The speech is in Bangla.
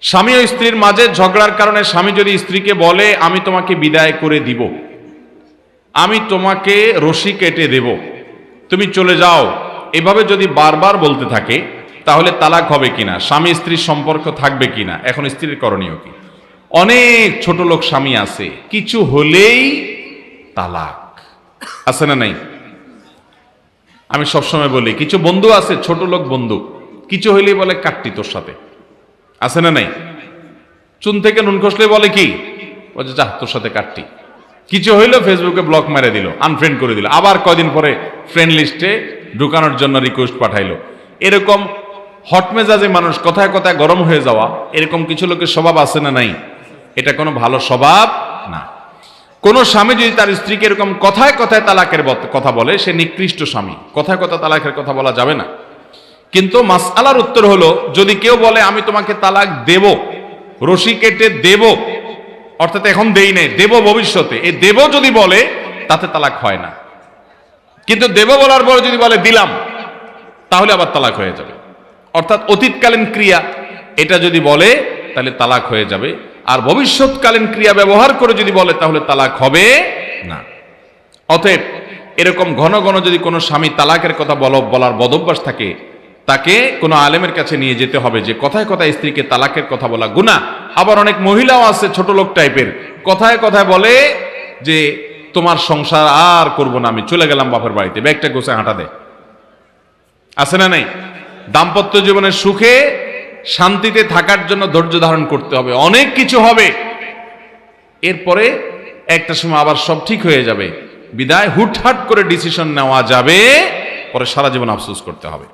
স্বামী ও স্ত্রীর মাঝে ঝগড়ার কারণে স্বামী যদি স্ত্রীকে বলে আমি তোমাকে বিদায় করে দিব, আমি তোমাকে রশি কেটে দেব, তুমি চলে যাও, এভাবে যদি বারবার বলতে থাকে তাহলে তালাক হবে কিনা, স্বামী স্ত্রীর সম্পর্ক থাকবে কিনা, এখন স্ত্রীর করণীয় কি? অনেক ছোট লোক স্বামী আছে, কিছু হলেই তালাক, আছে না নাই? আমি সবসময় বলি, কিছু বন্ধু আছে ছোট লোক বন্ধু, কিছু হইলেই বলে কাটতি তোর সাথে, আছে না নাই? চুন থেকে নুন খসলে বলে কি, বলছে যা তোর সাথে কাটতি। কিছু হইলো ফেসবুকে ব্লক মেরে দিল, আনফ্রেন্ড করে দিল, আবার কয়দিন পরে ফ্রেন্ড লিস্টে ঢুকানোর জন্য রিকোয়েস্ট পাঠাইলো। এরকম হট মেজাজে মানুষ, কথায় কথায় গরম হয়ে যাওয়া, এরকম কিছু লোকের স্বভাব আছে না নাই? এটা কোনো ভালো স্বভাব না। কোন স্বামী যদি তার স্ত্রীকে এরকম কথায় কথায় তালাকের কথা বলে, সে নিকৃষ্ট স্বামী, কথায় কথায় তালাকের কথা বলা যাবে না। কিন্তু মাসআলার উত্তর হলো, যদি কেউ বলে আমি তোমাকে তালাক দেব, রশি কেটে দেব, অর্থাৎ এখন দেই নাই, দেব ভবিষ্যতে, এই দেব যদি বলে তাতে তালাক হয় না। কিন্তু দেব বলার পরে যদি বলে দিলাম, তাহলে আবার তালাক হয়ে যাবে। অর্থাৎ অতীতকালীন ক্রিয়া এটা যদি বলে তাহলে তালাক হয়ে যাবে, আর ভবিষ্যৎকালীন ক্রিয়া ব্যবহার করে যদি বলে তাহলে তালাক হবে না। অতএব এরকম ঘন ঘন যদি কোনো স্বামী তালাকের কথা বলার বদভ্যাস থাকে, তাকে কোনো আলেমের কাছে নিয়ে যেতে হবে যে কথায় কথায় স্ত্রীকে তালাকের কথা বলা গুনাহ। আবার অনেক মহিলাও আছে ছোট লোক টাইপের, কথায় কথায় বলে যে তোমার সংসার আর করব না, আমি চলে গেলাম বাপের বাড়িতে, ব্যাগটা গোছায় হাঁটা দেয়, আছে না নাই? দাম্পত্য জীবনের সুখে শান্তিতে থাকার জন্য ধৈর্য ধারণ করতে হবে, অনেক কিছু হবে, এরপরে একটা সময় আবার সব ঠিক হয়ে যাবে। বিদায় হুটহাট করে ডিসিশন নেওয়া যাবে, পরে সারা জীবন আফসোস করতে হবে।